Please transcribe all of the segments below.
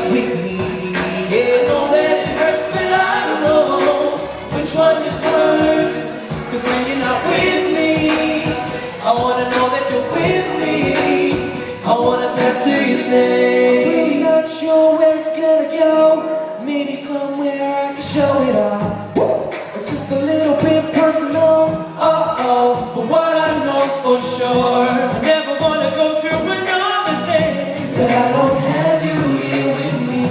not with me. Yeah, know that it hurts, but I don't know which one is worse. 'Cause when you're not with me, I wanna know that you're with me. I wanna tattoo your name. I'm not sure where it's gonna go. Maybe somewhere I can show it off. Just a little bit personal, but what I know's for sure, I never wanna go through another day that I don't have you here with me.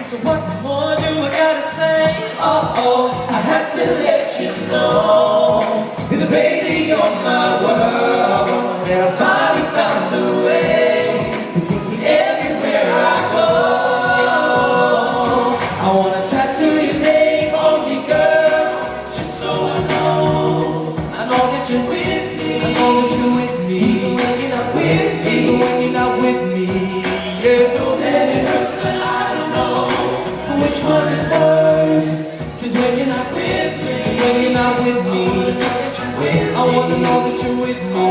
So what more do I gotta say? I had to let you know that baby you're my world, that I finally found a way to take me everywhere I go. I wanna tattoo your name on me, girl, just so I know that you're with me. I know that you're with me, even when you're not with me. Even when you're not with me, yeah. Know that it hurts, but I don't know which one is worse. 'Cause when you're not with me, I wanna know that you're with me.